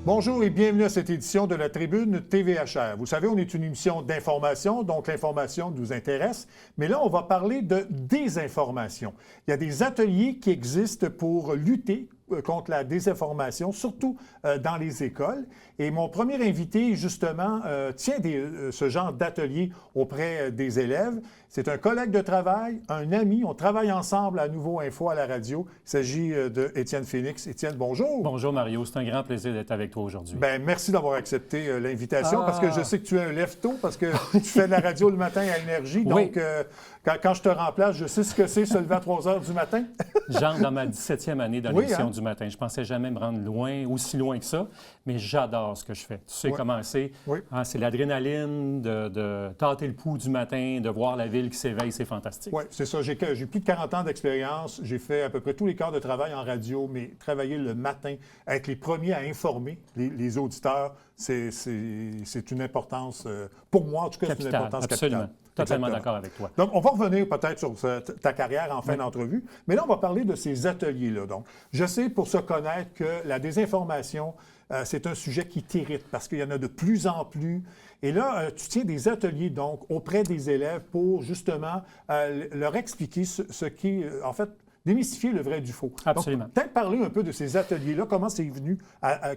Bonjour et bienvenue à cette édition de la Tribune TVHR. Vous savez, on est une émission d'information, donc l'information nous intéresse, mais là, on va parler de désinformation. Il y a des ateliers qui existent pour lutter contre la désinformation, surtout dans les écoles. Et mon premier invité, justement, tient ce genre d'atelier auprès des élèves. C'est un collègue de travail, un ami. On travaille ensemble à Nouveau Info à la radio. Il s'agit de Étienne Phoenix. Étienne, bonjour. Bonjour Mario, c'est un grand plaisir d'être avec toi aujourd'hui. Bien, merci d'avoir accepté l'invitation parce que je sais que tu es un lève-tôt parce que tu fais de la radio le matin à Énergie. Oui. Donc, quand je te remplace, je sais ce que c'est se lever à 3 heures du matin. J'entre dans ma 17e année dans l'émission hein? du matin. Je pensais jamais me rendre loin, aussi loin que ça, mais j'adore ce que je fais. Tu sais comment c'est. Oui. Hein, c'est l'adrénaline de tâter le pouls du matin, de voir la ville qui s'éveille, c'est fantastique. Oui, c'est ça. J'ai plus de 40 ans d'expérience. J'ai fait à peu près tous les quarts de travail en radio, mais travailler le matin, être les premiers à informer les auditeurs, c'est une importance, pour moi en tout cas, c'est une Capitale, importance absolument. capitale. Totalement Exactement. d'accord avec toi. Donc, on va revenir peut-être sur ta carrière en fin d'entrevue, mais là, on va parler de ces ateliers-là. Donc, je sais pour se connaître que la désinformation, c'est un sujet qui t'irrite parce qu'il y en a de plus en plus. Et là, tu tiens des ateliers, donc, auprès des élèves pour, justement, leur expliquer ce qui est, en fait, démystifier le vrai du faux. Absolument. Donc, peut-être parler un peu de ces ateliers-là, comment c'est venu,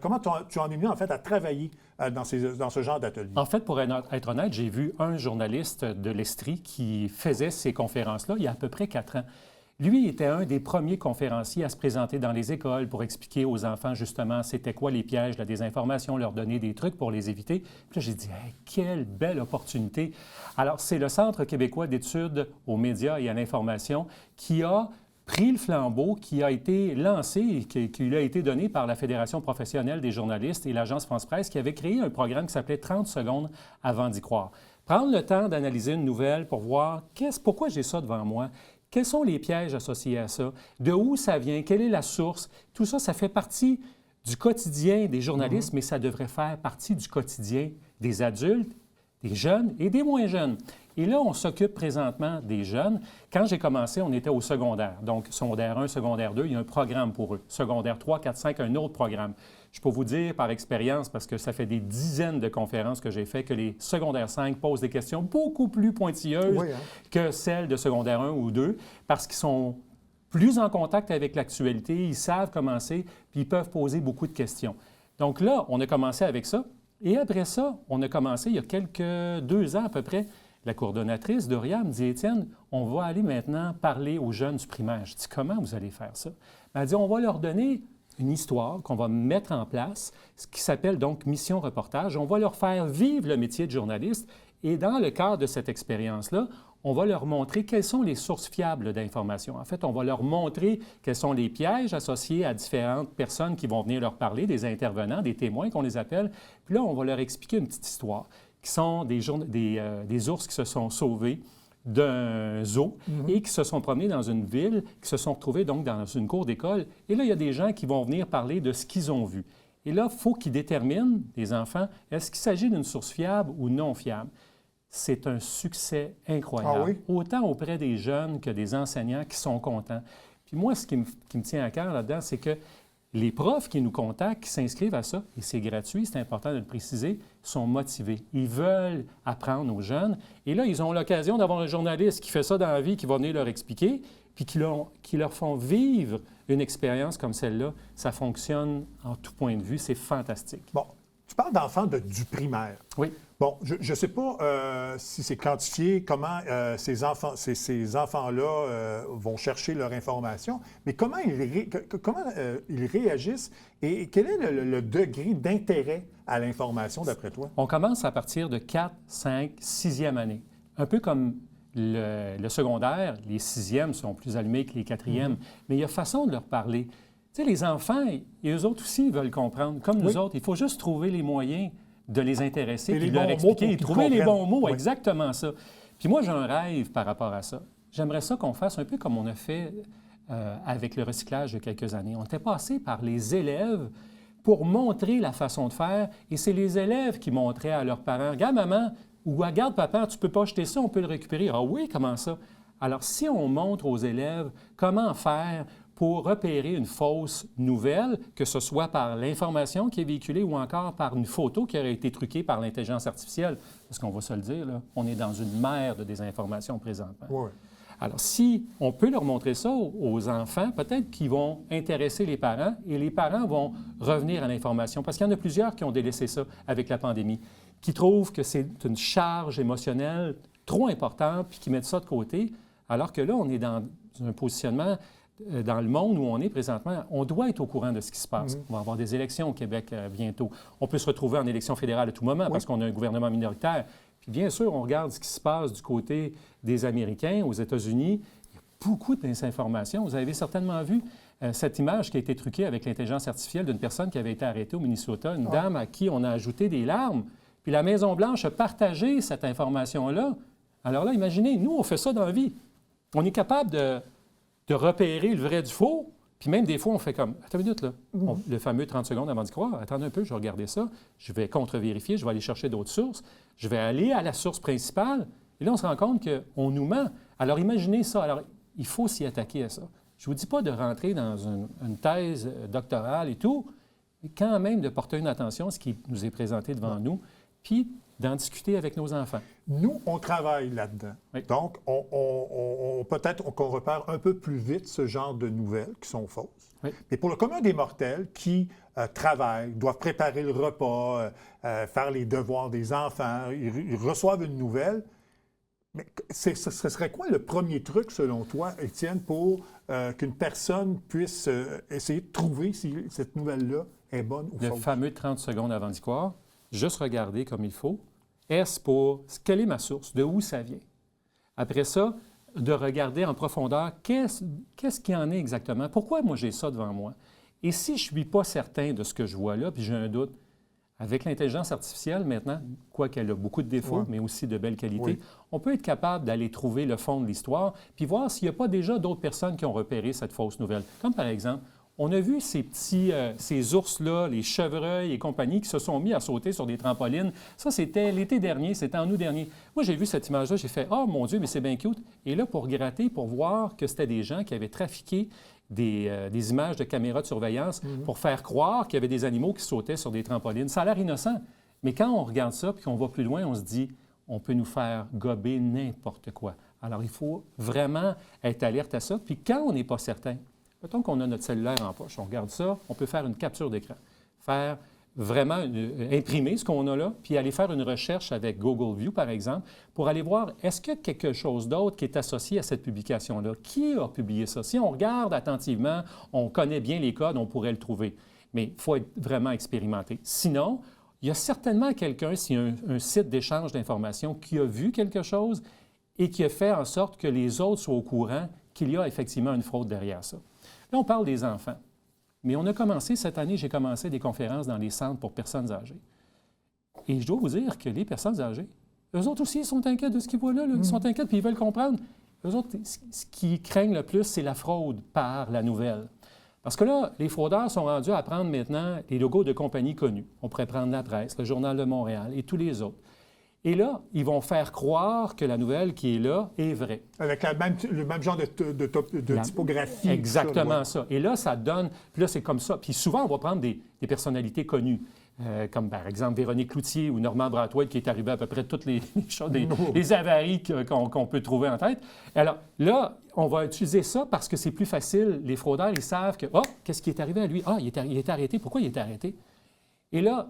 comment tu en es venu, en fait, à travailler dans ce genre d'ateliers. En fait, pour être honnête, j'ai vu un journaliste de l'Estrie qui faisait ces conférences-là il y a à peu près 4 ans. Lui était un des premiers conférenciers à se présenter dans les écoles pour expliquer aux enfants, justement, c'était quoi les pièges de la désinformation, leur donner des trucs pour les éviter. Puis là, j'ai dit, hey, quelle belle opportunité. Alors, c'est le Centre québécois d'études aux médias et à l'information qui a pris le flambeau qui a été lancé, qui lui a été donné par la Fédération professionnelle des journalistes et l'Agence France-Presse, qui avait créé un programme qui s'appelait 30 secondes avant d'y croire. Prendre le temps d'analyser une nouvelle pour voir pourquoi j'ai ça devant moi, quels sont les pièges associés à ça, de où ça vient, quelle est la source. Tout ça, ça fait partie du quotidien des journalistes, mais ça devrait faire partie du quotidien des adultes, des jeunes et des moins jeunes. Et là, on s'occupe présentement des jeunes. Quand j'ai commencé, on était au secondaire. Donc, secondaire 1, secondaire 2, il y a un programme pour eux. Secondaire 3, 4, 5, un autre programme. Je peux vous dire par expérience, parce que ça fait des dizaines de conférences que j'ai fait, que les secondaires 5 posent des questions beaucoup plus pointilleuses que celles de secondaire 1 ou 2, parce qu'ils sont plus en contact avec l'actualité, ils savent comment c'est, puis ils peuvent poser beaucoup de questions. Donc là, on a commencé avec ça. Et après ça, on a commencé, il y a 2 ans à peu près, la coordonnatrice, Doria, me dit, Étienne, on va aller maintenant parler aux jeunes du primaire. Je dis, comment vous allez faire ça? Elle dit, on va leur donner une histoire qu'on va mettre en place, ce qui s'appelle donc Mission Reportage. On va leur faire vivre le métier de journaliste et dans le cadre de cette expérience-là, on va leur montrer quelles sont les sources fiables d'informations. En fait, on va leur montrer quels sont les pièges associés à différentes personnes qui vont venir leur parler, des intervenants, des témoins qu'on les appelle. Puis là, on va leur expliquer une petite histoire qui sont des ours qui se sont sauvés d'un zoo et qui se sont promenés dans une ville, qui se sont retrouvés donc dans une cour d'école. Et là, il y a des gens qui vont venir parler de ce qu'ils ont vu. Et là, il faut qu'ils déterminent, les enfants, est-ce qu'il s'agit d'une source fiable ou non fiable? C'est un succès incroyable, Ah oui? Autant auprès des jeunes que des enseignants qui sont contents. Puis moi, ce qui me tient à cœur là-dedans, c'est que les profs qui nous contactent, qui s'inscrivent à ça, et c'est gratuit, c'est important de le préciser, sont motivés. Ils veulent apprendre aux jeunes. Et là, ils ont l'occasion d'avoir un journaliste qui fait ça dans la vie, qui va venir leur expliquer, puis qui leur font vivre une expérience comme celle-là. Ça fonctionne en tout point de vue. C'est fantastique. Bon, tu parles d'enfants du primaire. Oui. Bon, je ne sais pas si c'est quantifié, comment ces enfants-là vont chercher leur information, mais comment ils réagissent et quel est le degré d'intérêt à l'information, d'après toi? On commence à partir de 4, 5, 6e année. Un peu comme le secondaire, les 6e sont plus allumés que les 4e, mais il y a façon de leur parler. Tu sais, les enfants, eux autres aussi, ils veulent comprendre. Comme nous autres, il faut juste trouver les moyens de les intéresser, puis de leur expliquer, trouver les bons mots, exactement ça. Puis moi, j'ai un rêve par rapport à ça. J'aimerais ça qu'on fasse un peu comme on a fait avec le recyclage il y a quelques années. On était passé par les élèves pour montrer la façon de faire, et c'est les élèves qui montraient à leurs parents, « Regarde, maman » ou « Regarde, papa, tu peux pas jeter ça, on peut le récupérer. » « Ah oui, comment ça? » Alors, si on montre aux élèves comment faire pour repérer une fausse nouvelle, que ce soit par l'information qui est véhiculée ou encore par une photo qui aurait été truquée par l'intelligence artificielle. Parce qu'on va se le dire, là, on est dans une mer de désinformation présentement. Oui. Alors, si on peut leur montrer ça aux enfants, peut-être qu'ils vont intéresser les parents et les parents vont revenir à l'information. Parce qu'il y en a plusieurs qui ont délaissé ça avec la pandémie, qui trouvent que c'est une charge émotionnelle trop importante puis qui mettent ça de côté, alors que là, on est dans un positionnement dans le monde où on est présentement, on doit être au courant de ce qui se passe. On va avoir des élections au Québec bientôt. On peut se retrouver en élection fédérale à tout moment parce qu'on a un gouvernement minoritaire. Puis bien sûr, on regarde ce qui se passe du côté des Américains, aux États-Unis. Il y a beaucoup de désinformation. Vous avez certainement vu cette image qui a été truquée avec l'intelligence artificielle d'une personne qui avait été arrêtée au Minnesota, une dame à qui on a ajouté des larmes. Puis la Maison-Blanche a partagé cette information-là. Alors là, imaginez, nous, on fait ça dans la vie. On est capable de repérer le vrai du faux, puis même des fois, on fait comme, attends une minute, là, le fameux 30 secondes avant d'y croire, attendez un peu, je vais regarder ça, je vais contre-vérifier, je vais aller chercher d'autres sources, je vais aller à la source principale, et là, on se rend compte qu'on nous ment. Alors, imaginez ça. Alors, il faut s'y attaquer à ça. Je ne vous dis pas de rentrer dans une thèse doctorale et tout, mais quand même de porter une attention à ce qui nous est présenté devant nous, puis d'en discuter avec nos enfants. Nous, on travaille là-dedans. Oui. Donc, peut-être qu'on repère un peu plus vite ce genre de nouvelles qui sont fausses. Oui. Mais pour le commun des mortels qui travaillent, doivent préparer le repas, faire les devoirs des enfants, ils reçoivent une nouvelle. Mais ce serait quoi le premier truc, selon toi, Étienne, pour qu'une personne puisse essayer de trouver si cette nouvelle-là est bonne ou fausse? Le fameux 30 secondes avant d'y croire, juste regarder comme il faut. Est-ce pour... Quelle est ma source? De où ça vient? Après ça, de regarder en profondeur qu'est-ce qu'il y en est exactement? Pourquoi moi j'ai ça devant moi? Et si je ne suis pas certain de ce que je vois là, puis j'ai un doute, avec l'intelligence artificielle maintenant, quoiqu'elle a beaucoup de défauts, mais aussi de belles qualités, on peut être capable d'aller trouver le fond de l'histoire, puis voir s'il n'y a pas déjà d'autres personnes qui ont repéré cette fausse nouvelle. Comme par exemple, on a vu ces ours-là, les chevreuils et compagnie, qui se sont mis à sauter sur des trampolines. Ça, c'était l'été dernier, c'était en août dernier. Moi, j'ai vu cette image-là, j'ai fait « Oh, mon Dieu, mais c'est bien cute! » Et là, pour gratter, pour voir que c'était des gens qui avaient trafiqué des images de caméras de surveillance pour faire croire qu'il y avait des animaux qui sautaient sur des trampolines. Ça a l'air innocent. Mais quand on regarde ça puis qu'on va plus loin, on se dit « On peut nous faire gober n'importe quoi. » Alors, il faut vraiment être alerte à ça. Puis quand on n'est pas certain, mettons qu'on a notre cellulaire en poche, on regarde ça, on peut faire une capture d'écran, faire vraiment imprimer ce qu'on a là, puis aller faire une recherche avec Google View, par exemple, pour aller voir est-ce qu'il y a quelque chose d'autre qui est associé à cette publication-là. Qui a publié ça? Si on regarde attentivement, on connaît bien les codes, on pourrait le trouver. Mais il faut être vraiment expérimenté. Sinon, il y a certainement quelqu'un, s'il y a un site d'échange d'informations, qui a vu quelque chose et qui a fait en sorte que les autres soient au courant qu'il y a effectivement une fraude derrière ça. Là, on parle des enfants. Mais on a commencé, cette année, j'ai commencé des conférences dans les centres pour personnes âgées. Et je dois vous dire que les personnes âgées, eux autres aussi, ils sont inquiets de ce qu'ils voient là. Ils sont inquiets puis ils veulent comprendre. Eux autres, ce qu'ils craignent le plus, c'est la fraude par la nouvelle. Parce que là, les fraudeurs sont rendus à prendre maintenant les logos de compagnies connues. On pourrait prendre la presse, le Journal de Montréal et tous les autres. Et là, ils vont faire croire que la nouvelle qui est là est vraie. Avec le même genre de typographie. Exactement ça. Et là, ça donne... Puis là, c'est comme ça. Puis souvent, on va prendre des personnalités connues, comme par exemple Véronique Cloutier ou Normand Brathwaite, qui est arrivé à peu près toutes les choses, les avaries qu'on peut trouver en tête. Alors là, on va utiliser ça parce que c'est plus facile. Les fraudeurs, ils savent que, qu'est-ce qui est arrivé à lui? Ah, il est arrêté. Pourquoi il est arrêté? Et là,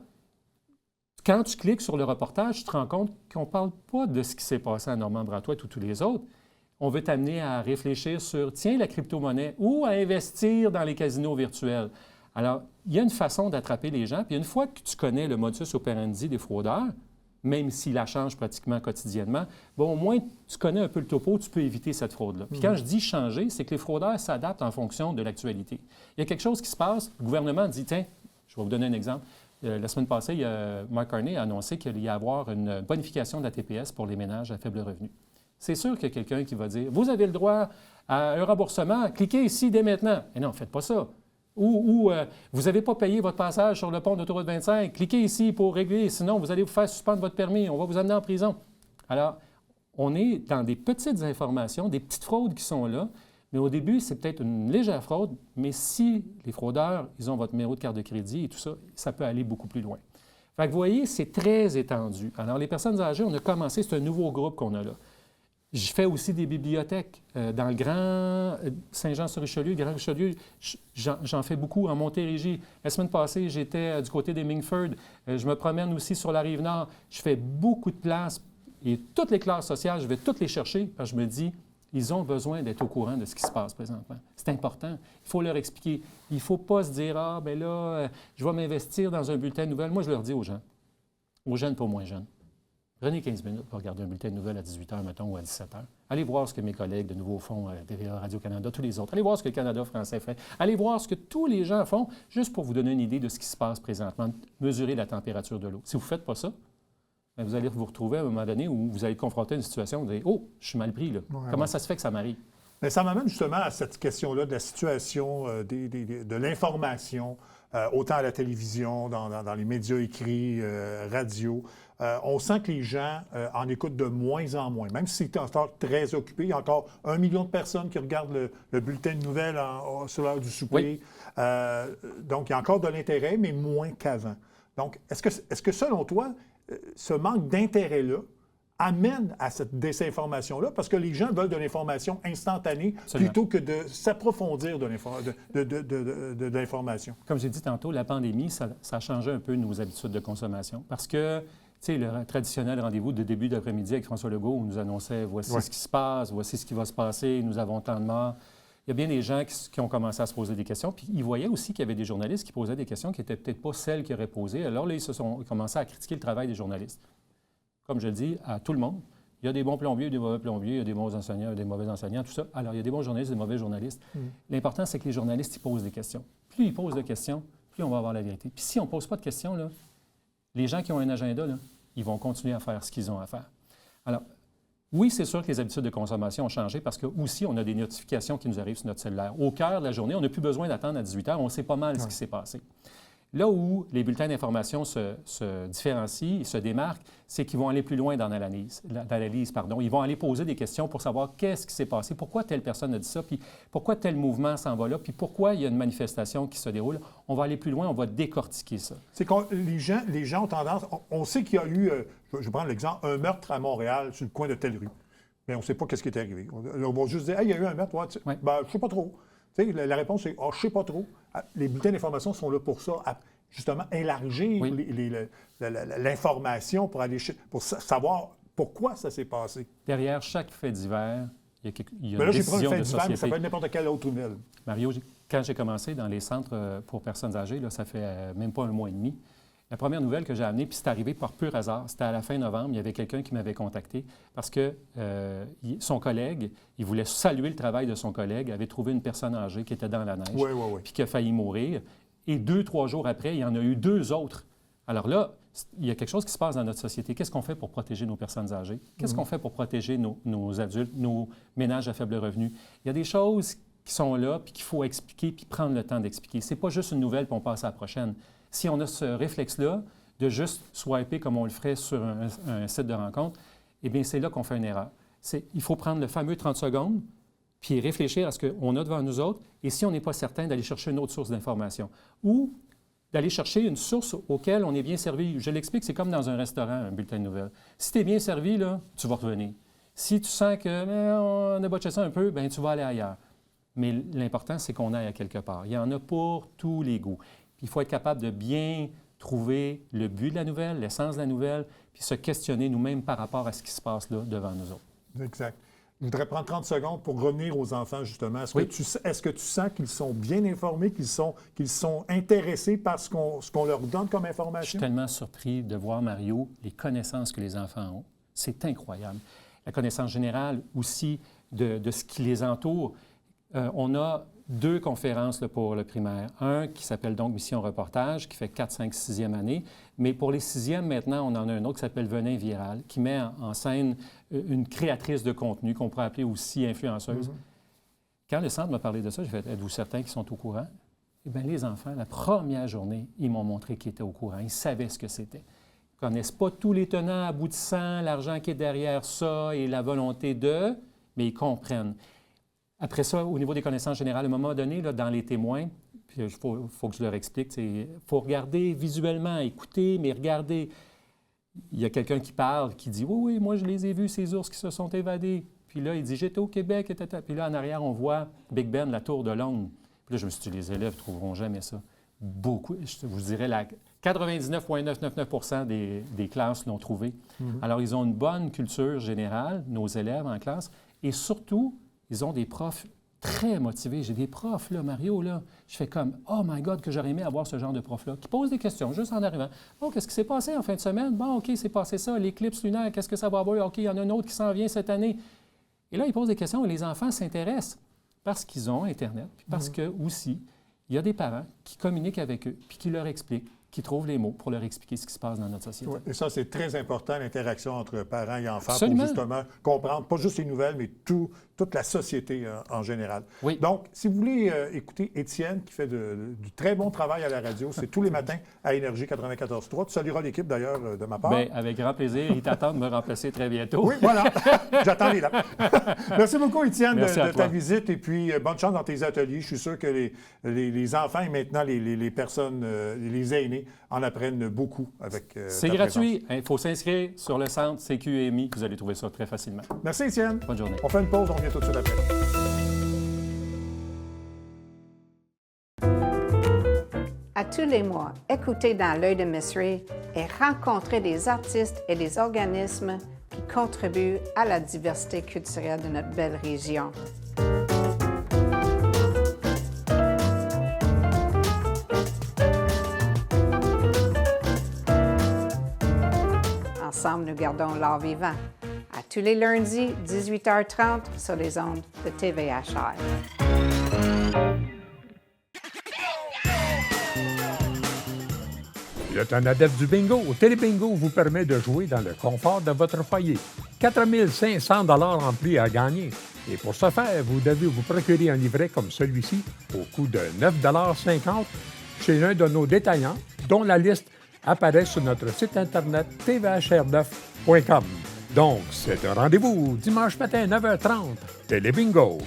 quand tu cliques sur le reportage, tu te rends compte qu'on ne parle pas de ce qui s'est passé à Normand Brathwaite ou tous les autres. On veut t'amener à réfléchir sur, tiens, la crypto-monnaie ou à investir dans les casinos virtuels. Alors, il y a une façon d'attraper les gens. Puis une fois que tu connais le modus operandi des fraudeurs, même s'il la change pratiquement quotidiennement, bon, au moins, tu connais un peu le topo, tu peux éviter cette fraude-là. Puis quand je dis changer, c'est que les fraudeurs s'adaptent en fonction de l'actualité. Il y a quelque chose qui se passe, le gouvernement dit, tiens, je vais vous donner un exemple. La semaine passée, Mark Carney a annoncé qu'il allait y avoir une bonification de la TPS pour les ménages à faible revenu. C'est sûr qu'il y a quelqu'un qui va dire « Vous avez le droit à un remboursement, cliquez ici dès maintenant. » Mais non, faites pas ça. Ou vous n'avez pas payé votre passage sur le pont d'autoroute 25, cliquez ici pour régler, sinon vous allez vous faire suspendre votre permis, on va vous amener en prison. Alors, on est dans des petites informations, des petites fraudes qui sont là, Mais au début, c'est peut-être une légère fraude, mais si les fraudeurs, ils ont votre numéro de carte de crédit et tout ça, ça peut aller beaucoup plus loin. Fait que vous voyez, c'est très étendu. Alors, les personnes âgées, on a commencé, c'est un nouveau groupe qu'on a là. Je fais aussi des bibliothèques. Dans le Grand Saint-Jean-sur-Richelieu, Grand Richelieu, j'en fais beaucoup en Montérégie. La semaine passée, j'étais du côté des Mingford. Je me promène aussi sur la Rive-Nord. Je fais beaucoup de places et toutes les classes sociales, je vais toutes les chercher parce que je me dis, ils ont besoin d'être au courant de ce qui se passe présentement. C'est important. Il faut leur expliquer. Il ne faut pas se dire, ah, bien là, je vais m'investir dans un bulletin de nouvelles. Moi, je leur dis aux jeunes pour moins jeunes. Prenez 15 minutes pour regarder un bulletin de nouvelles à 18 h, mettons, ou à 17 h. Allez voir ce que mes collègues de Nouveau font, TVA, Radio-Canada, tous les autres. Allez voir ce que le Canada français fait. Allez voir ce que tous les gens font, juste pour vous donner une idée de ce qui se passe présentement. Mesurer la température de l'eau. Si vous ne faites pas ça, bien, vous allez vous retrouver à un moment donné où vous allez confronter une situation où vous allez dire « Oh, je suis mal pris, là. Comment ça se fait que ça m'arrive? » Mais ça m'amène justement à cette question-là de la situation de l'information, autant à la télévision, dans les médias écrits, radio. On sent que les gens en écoutent de moins en moins. Même si c'est encore très occupé, il y a encore 1 million de personnes qui regardent le bulletin de nouvelles sur l'heure du souper. Oui. Donc, il y a encore de l'intérêt, mais moins qu'avant. Donc, est-ce que selon toi, ce manque d'intérêt-là amène à cette désinformation-là, parce que les gens veulent de l'information instantanée plutôt que de s'approfondir de l'information. Comme j'ai dit tantôt, la pandémie, ça a changé un peu nos habitudes de consommation. Parce que, tu sais, le traditionnel rendez-vous de début d'après-midi avec François Legault, où il nous annonçait « Voici ce qui se passe, voici ce qui va se passer, nous avons tant de morts ». Il y a bien des gens qui ont commencé à se poser des questions, puis ils voyaient aussi qu'il y avait des journalistes qui posaient des questions qui n'étaient peut-être pas celles qu'ils auraient posées. Alors là, ils commencé à critiquer le travail des journalistes. Comme je le dis à tout le monde, il y a des bons plombiers, des mauvais plombiers, il y a des bons enseignants, des mauvais enseignants, tout ça. Alors, il y a des bons journalistes, des mauvais journalistes. L'important, c'est que les journalistes, ils posent des questions. Plus ils posent de questions, plus on va avoir la vérité. Puis si on ne pose pas de questions, là, les gens qui ont un agenda, là, ils vont continuer à faire ce qu'ils ont à faire. Alors, oui, c'est sûr que les habitudes de consommation ont changé parce que aussi, on a des notifications qui nous arrivent sur notre cellulaire. Au cœur de la journée, on n'a plus besoin d'attendre à 18 h, on sait pas mal ce qui s'est passé. Là où les bulletins d'information se différencient, se démarquent, c'est qu'ils vont aller plus loin dans l'analyse. Ils vont aller poser des questions pour savoir qu'est-ce qui s'est passé, pourquoi telle personne a dit ça, puis pourquoi tel mouvement s'en va là, puis pourquoi il y a une manifestation qui se déroule. On va aller plus loin, on va décortiquer ça. C'est que les gens ont tendance... On sait qu'il y a eu, je vais prendre l'exemple, un meurtre à Montréal sur le coin de telle rue. Mais on ne sait pas qu'est-ce qui est arrivé. On va juste dire, hey, il y a eu un meurtre, ouais, ben, je ne sais pas trop. La réponse est, je ne sais pas trop. Les bulletins d'information sont là pour ça, justement, élargir l'information pour savoir pourquoi ça s'est passé. Derrière chaque fait divers, il y a une décision de société. j'ai pris un fait divers, mais ça peut être n'importe quelle autre nouvelle. Mario, quand j'ai commencé dans les centres pour personnes âgées, là, ça fait même pas 1 mois et demi, la première nouvelle que j'ai amenée, puis c'est arrivé par pur hasard, c'était à la fin novembre, il y avait quelqu'un qui m'avait contacté parce que son collègue, il voulait saluer le travail de son collègue, avait trouvé une personne âgée qui était dans la neige, puis qui a failli mourir. Et 2-3 jours après, il y en a eu 2 autres. Alors là, il y a quelque chose qui se passe dans notre société. Qu'est-ce qu'on fait pour protéger nos personnes âgées? Qu'est-ce qu'on fait pour protéger nos adultes, nos ménages à faible revenu? Il y a des choses qui sont là, puis qu'il faut expliquer, puis prendre le temps d'expliquer. C'est pas juste une nouvelle, puis on passe à la prochaine. Si on a ce réflexe-là, de juste swiper comme on le ferait sur un site de rencontre, eh bien, c'est là qu'on fait une erreur. Il faut prendre le fameux 30 secondes, puis réfléchir à ce qu'on a devant nous autres, et si on n'est pas certain, d'aller chercher une autre source d'information. Ou d'aller chercher une source auquel on est bien servi. Je l'explique, c'est comme dans un restaurant, un bulletin de nouvelles. Si tu es bien servi, là, tu vas revenir. Si tu sens qu'on a botché ça un peu, bien, tu vas aller ailleurs. Mais l'important, c'est qu'on aille à quelque part. Il y en a pour tous les goûts. Puis il faut être capable de bien trouver le but de la nouvelle, l'essence de la nouvelle, puis se questionner nous-mêmes par rapport à ce qui se passe là devant nous autres. Exact. Je voudrais prendre 30 secondes pour revenir aux enfants, justement. Est-ce que tu sens qu'ils sont bien informés, qu'ils sont intéressés par ce qu'on leur donne comme information? Je suis tellement surpris de voir, Mario, les connaissances que les enfants ont. C'est incroyable. La connaissance générale aussi de ce qui les entoure. On a 2 conférences là, pour le primaire. Un qui s'appelle donc Mission Reportage, qui fait 4, 5, 6e année. Mais pour les 6e, maintenant, on en a un autre qui s'appelle Venin Viral, qui met en scène une créatrice de contenu qu'on pourrait appeler aussi influenceuse. Quand le centre m'a parlé de ça, j'ai fait « Êtes-vous certains qu'ils sont au courant? » Eh bien, les enfants, la première journée, ils m'ont montré qu'ils étaient au courant. Ils savaient ce que c'était. Ils ne connaissent pas tous les tenants aboutissants, l'argent qui est derrière ça et la volonté de, mais ils comprennent. Après ça, au niveau des connaissances générales, à un moment donné, là, dans les témoins, puis il faut que je leur explique, il faut regarder visuellement, écouter, mais regarder. Il y a quelqu'un qui parle, qui dit « Oui, oui, moi, je les ai vus, ces ours qui se sont évadés. » Puis là, il dit « J'étais au Québec. » Puis là, en arrière, on voit Big Ben, la tour de Londres. Puis là, je me suis dit « Les élèves ne trouveront jamais ça. » Beaucoup, je vous dirais, 99,999 % des classes l'ont trouvé. Alors, ils ont une bonne culture générale, nos élèves en classe, et surtout, ils ont des profs très motivés. J'ai des profs, là, Mario, là, je fais comme « Oh my God, que j'aurais aimé avoir ce genre de prof-là » qui posent des questions juste en arrivant. « Oh, qu'est-ce qui s'est passé en fin de semaine? Bon, OK, c'est passé ça. L'éclipse lunaire, qu'est-ce que ça va avoir? OK, il y en a un autre qui s'en vient cette année. » Et là, ils posent des questions et les enfants s'intéressent parce qu'ils ont Internet, puis parce que aussi, il y a des parents qui communiquent avec eux, puis qui leur expliquent, qui trouvent les mots pour leur expliquer ce qui se passe dans notre société. Oui, et ça, c'est très important, l'interaction entre parents et enfants, Absolument. pour justement comprendre, pas juste les nouvelles, mais toute la société en général. Oui. Donc, si vous voulez écouter Étienne, qui fait du très bon travail à la radio, c'est tous les matins à Énergie 94.3. Tu salueras l'équipe, d'ailleurs, de ma part. Bien, avec grand plaisir. Ils t'attendent de me remplacer très bientôt. Oui, voilà. J'attends les là. Merci beaucoup, Étienne, de ta visite. Et puis, bonne chance dans tes ateliers. Je suis sûr que les enfants et maintenant les personnes, les aînés, en apprennent beaucoup avec C'est gratuit. Il faut s'inscrire sur le centre CQMI. Vous allez trouver ça très facilement. Merci, Étienne. Bonne journée. On fait une pause, on revient tout de suite après. À tous les mois, écoutez Dans l'œil de Miss Ray et rencontrez des artistes et des organismes qui contribuent à la diversité culturelle de notre belle région. Ensemble, nous gardons l'art vivant. À tous les lundis, 18h30, sur les ondes de TVHR. Vous êtes un adepte du bingo? Télébingo vous permet de jouer dans le confort de votre foyer. 4 500 $ en prix à gagner. Et pour ce faire, vous devez vous procurer un livret comme celui-ci au coût de 9,50 $ chez l'un de nos détaillants, dont la liste apparaît sur notre site internet tvhr9.com. Donc, c'est un rendez-vous dimanche matin 9h30. Télébingo.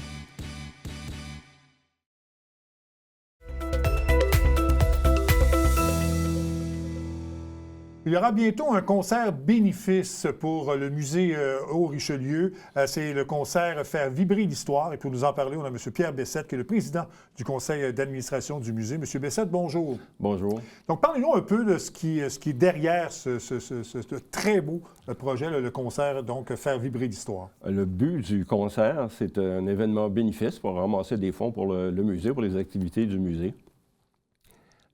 Il y aura bientôt un concert bénéfice pour le musée Haut-Richelieu. C'est le concert Faire vibrer l'histoire. Et pour nous en parler, on a M. Pierre Bessette, qui est le président du conseil d'administration du musée. M. Bessette, bonjour. Bonjour. Donc, parlez-nous un peu de ce qui est derrière ce très beau projet, le concert, donc Faire vibrer l'histoire. Le but du concert, c'est un événement bénéfice pour ramasser des fonds pour le musée, pour les activités du musée.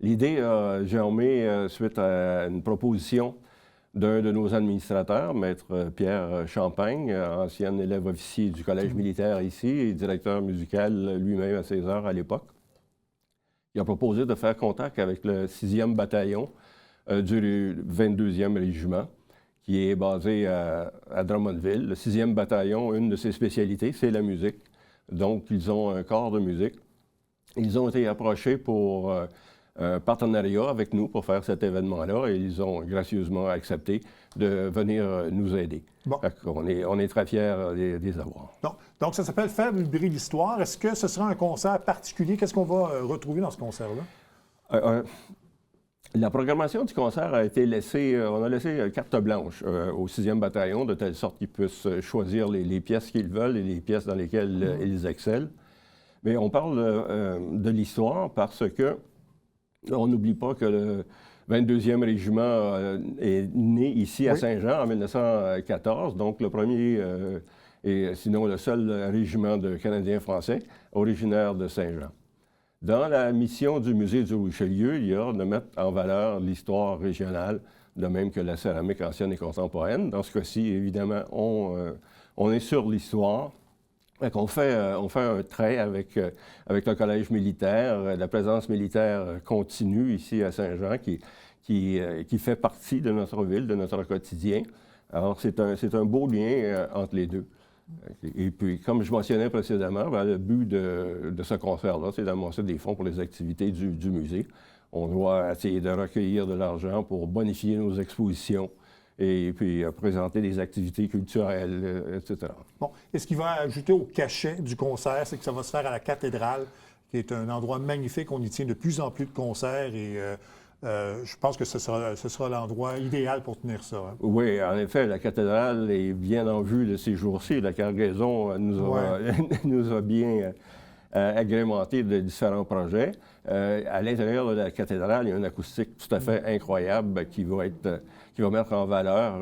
L'idée a germé suite à une proposition d'un de nos administrateurs, Maître Pierre Champagne, ancien élève officier du Collège militaire ici et directeur musical lui-même à César à l'époque. Il a proposé de faire contact avec le 6e bataillon du 22e régiment, qui est basé à Drummondville. Le 6e bataillon, une de ses spécialités, c'est la musique. Donc, ils ont un corps de musique. Ils ont été approchés pour un partenariat avec nous pour faire cet événement-là et ils ont gracieusement accepté de venir nous aider. Bon. On est très fiers de les avoir. Donc, ça s'appelle Faire vibrer l'histoire. Est-ce que ce sera un concert particulier? Qu'est-ce qu'on va retrouver dans ce concert-là? La programmation du concert a été laissée, on a laissé carte blanche au 6e bataillon, de telle sorte qu'ils puissent choisir les pièces qu'ils veulent et les pièces dans lesquelles ils excellent. Mais on parle de l'histoire parce que on n'oublie pas que le 22e régiment est né ici à Saint-Jean en 1914, donc le premier et sinon le seul régiment de Canadiens français originaire de Saint-Jean. Dans la mission du musée du Richelieu, il y a de mettre en valeur l'histoire régionale, de même que la céramique ancienne et contemporaine. Dans ce cas-ci, évidemment, on est sur l'histoire. On fait un trait avec le collège militaire. La présence militaire continue ici à Saint-Jean, qui fait partie de notre ville, de notre quotidien. Alors, c'est un beau lien entre les deux. Et puis, comme je mentionnais précédemment, le but de ce concert-là, c'est d'amasser des fonds pour les activités du musée. On doit essayer de recueillir de l'argent pour bonifier nos expositions et puis présenter des activités culturelles, etc. Bon, et ce qui va ajouter au cachet du concert, c'est que ça va se faire à la cathédrale, qui est un endroit magnifique. On y tient de plus en plus de concerts et je pense que ce sera l'endroit idéal pour tenir ça. Hein. Oui, en effet, la cathédrale est bien en vue de ces jours-ci. La cargaison nous a bien agrémenté de différents projets. À l'intérieur de la cathédrale, il y a une acoustique tout à fait incroyable qui va mettre en valeur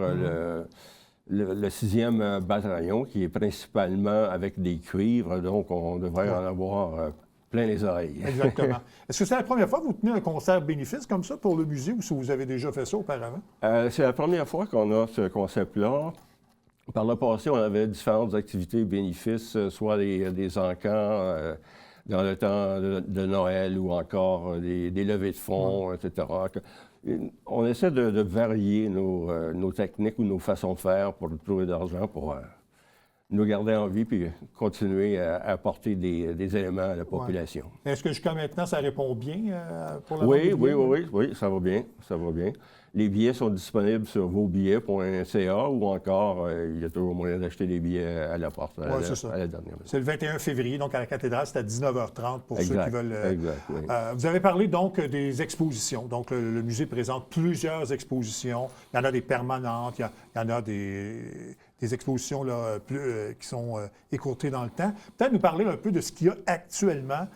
le 6e bataillon, qui est principalement avec des cuivres, donc on devrait en avoir plein les oreilles. Exactement. Est-ce que c'est la première fois que vous tenez un concert bénéfice comme ça pour le musée ou si vous avez déjà fait ça auparavant? C'est la première fois qu'on a ce concept-là. Par le passé, on avait différentes activités bénéfices, soit des encans dans le temps de Noël ou encore des levées de fonds, etc. On essaie de varier nos techniques ou nos façons de faire pour trouver de l'argent pour nous garder en vie puis continuer à apporter des éléments à la population. Ouais. Est-ce que jusqu'à maintenant, ça répond bien pour la Oui, ça va bien, ça va bien. Les billets sont disponibles sur vosbillets.ca ou encore, il y a toujours moyen d'acheter des billets à la porte, à la dernière. C'est le 21 février, donc à la cathédrale, c'est à 19h30 pour ceux qui veulent... Exact, oui. Vous avez parlé donc des expositions. Donc le musée présente plusieurs expositions. Il y en a des permanentes, il y en a des expositions là, qui sont écourtées dans le temps. Peut-être nous parler un peu de ce qu'il y a actuellement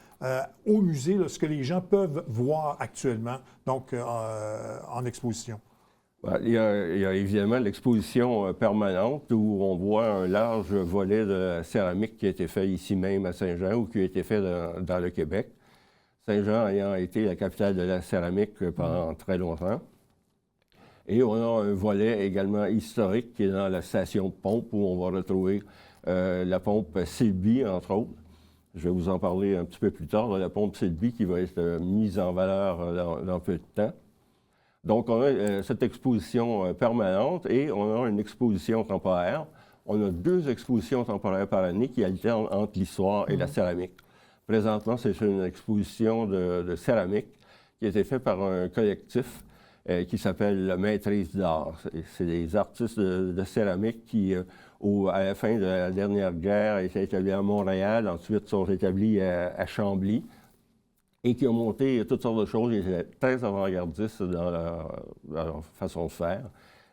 au musée, là, ce que les gens peuvent voir actuellement, donc en exposition. Il y a évidemment l'exposition permanente où on voit un large volet de céramique qui a été fait ici même à Saint-Jean ou qui a été fait dans le Québec. Saint-Jean ayant été la capitale de la céramique pendant très longtemps. Et on a un volet également historique qui est dans la station pompe où on va retrouver la pompe Silby, entre autres. Je vais vous en parler un petit peu plus tard de la pompe Silby qui va être mise en valeur dans peu de temps. Donc, on a cette exposition permanente et on a une exposition temporaire. On a 2 expositions temporaires par année qui alternent entre l'histoire et la céramique. Présentement, c'est une exposition de céramique qui a été faite par un collectif qui s'appelle la Maîtrise d'art. C'est des artistes de céramique qui, à la fin de la dernière guerre, étaient établis à Montréal, ensuite sont établis à Chambly, et qui ont monté toutes sortes de choses. Ils étaient très avant-gardistes dans leur façon de faire.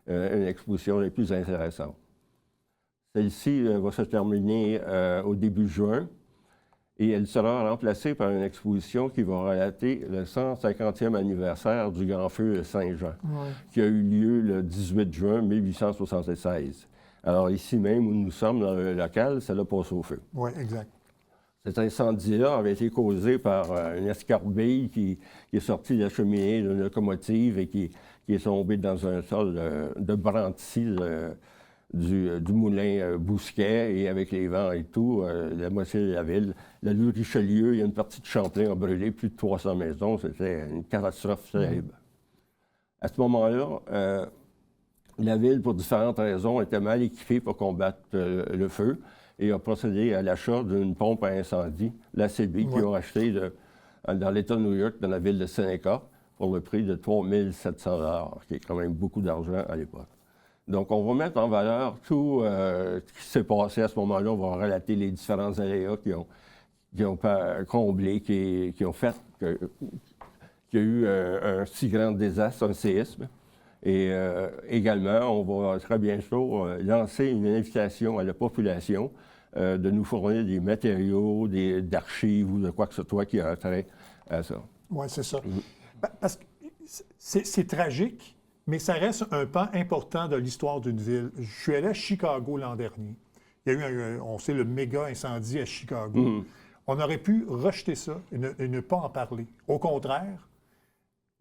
Une exposition des plus intéressantes. Celle-ci va se terminer au début juin. Et elle sera remplacée par une exposition qui va relater le 150e anniversaire du Grand Feu de Saint-Jean, qui a eu lieu le 18 juin 1876. Alors ici même où nous sommes dans le local, ça l'a passé au feu. Oui, exact. Cet incendie-là avait été causé par une escarbille qui est sortie de la cheminée d'une locomotive et qui est tombée dans un sol de Branty, du moulin Bousquet, et avec les vents et tout, la moitié de la ville. La rue Richelieu, il y a une partie de Champlain a brûlé, plus de 300 maisons. C'était une catastrophe terrible. À ce moment-là, la ville, pour différentes raisons, était mal équipée pour combattre le feu et a procédé à l'achat d'une pompe à incendie, la CB, qu'ils ont achetée dans l'État de New York, dans la ville de Seneca, pour le prix de 3 700 $, qui est quand même beaucoup d'argent à l'époque. Donc, on va mettre en valeur tout ce qui s'est passé à ce moment-là. On va relater les différents aléas qui ont comblé, qui ont fait qu'il y a eu un si grand désastre, un séisme. Et également, on va très bientôt lancer une invitation à la population de nous fournir des matériaux, d'archives ou de quoi que ce soit qui a trait à ça. Oui, c'est ça. Parce que c'est tragique. Mais ça reste un pan important de l'histoire d'une ville. Je suis allé à Chicago l'an dernier. Il y a eu, on sait, le méga incendie à Chicago. On aurait pu rejeter ça et ne pas en parler. Au contraire,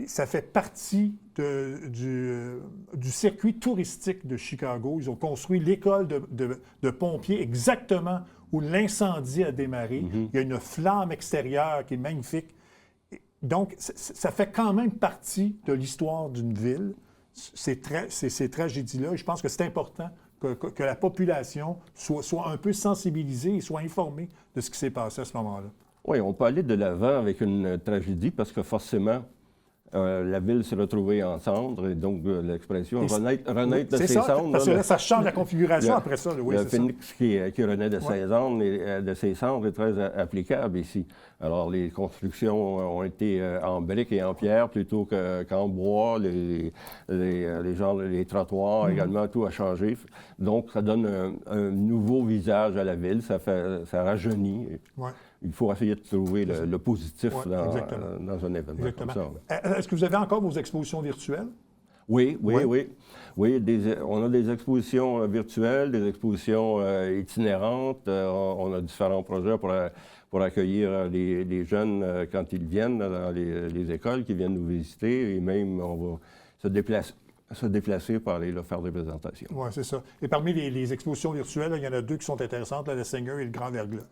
ça fait partie du circuit touristique de Chicago. Ils ont construit l'école de pompiers exactement où l'incendie a démarré. Il y a une flamme extérieure qui est magnifique. Donc, ça fait quand même partie de l'histoire d'une ville. Ces tragédies-là. Je pense que c'est important que la population soit un peu sensibilisée et soit informée de ce qui s'est passé à ce moment-là. Oui, on peut aller de l'avant avec une tragédie parce que forcément, la ville s'est retrouvée en cendres, et donc l'expression Et c'est- renaître de C'est ses ça, cendres. parce que là, là, ça change la configuration le- après ça. là. Oui, le c'est ça. phénix qui renaît de ses cendres, de ses cendres est très applicable ici. Alors, les constructions ont été en briques et en pierre plutôt qu'en bois. Les trottoirs également, tout a changé. Donc, ça donne un nouveau visage à la ville, ça rajeunit. Ouais. Il faut essayer de trouver le positif Ouais, dans un événement Exactement. comme ça. Est-ce que vous avez encore vos expositions virtuelles? Oui, oui, Ouais. oui. Oui, on a des expositions virtuelles, des expositions itinérantes. On a différents projets pour accueillir les jeunes quand ils viennent dans les écoles, qui viennent nous visiter, et même on va se déplacer pour aller leur faire des présentations. Oui, c'est ça. Et parmi les expositions virtuelles, là, il y en a deux qui sont intéressantes, là, le Seigneur et le Grand Verglas.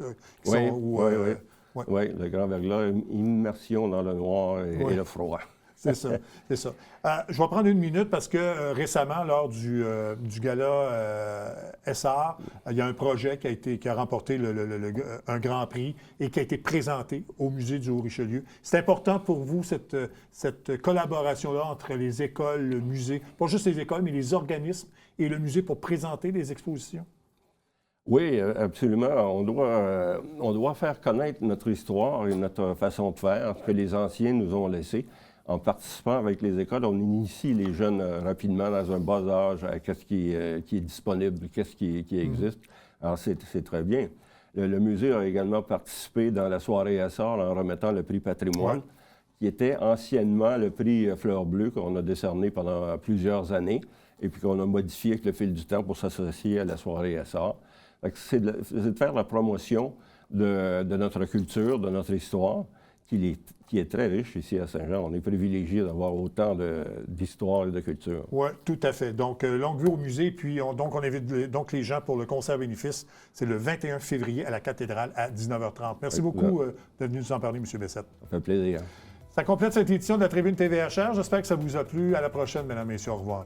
Oui, le Grand Verglas, immersion dans le noir et le froid. C'est ça, c'est ça. Je vais prendre une minute parce que récemment, lors du gala SR, il y a un projet qui a remporté un grand prix et qui a été présenté au Musée du Haut-Richelieu. C'est important pour vous, cette collaboration-là entre les écoles, le musée, pas juste les écoles, mais les organismes et le musée pour présenter des expositions? Oui, absolument. On doit faire connaître notre histoire et notre façon de faire, ce que les anciens nous ont laissé. En participant avec les écoles, on initie les jeunes rapidement dans un bas âge à ce qui est disponible, qu'est-ce qui existe. Alors, c'est très bien. Le musée a également participé dans la soirée Essar en remettant le prix Patrimoine, qui était anciennement le prix Fleur Bleue qu'on a décerné pendant plusieurs années et puis qu'on a modifié avec le fil du temps pour s'associer à la soirée Essar. C'est de faire la promotion de notre culture, de notre histoire, qui est très riche ici à Saint-Jean. On est privilégié d'avoir autant d'histoire et de culture. Oui, tout à fait. Donc, longue vie au musée, puis on invite les gens pour le concert bénéfice. C'est le 21 février à la cathédrale à 19h30. Merci beaucoup d'être venu nous en parler, M. Bessette. Ça fait plaisir. Ça complète cette édition de la Tribune TVHR. J'espère que ça vous a plu. À la prochaine, mesdames et messieurs. Au revoir.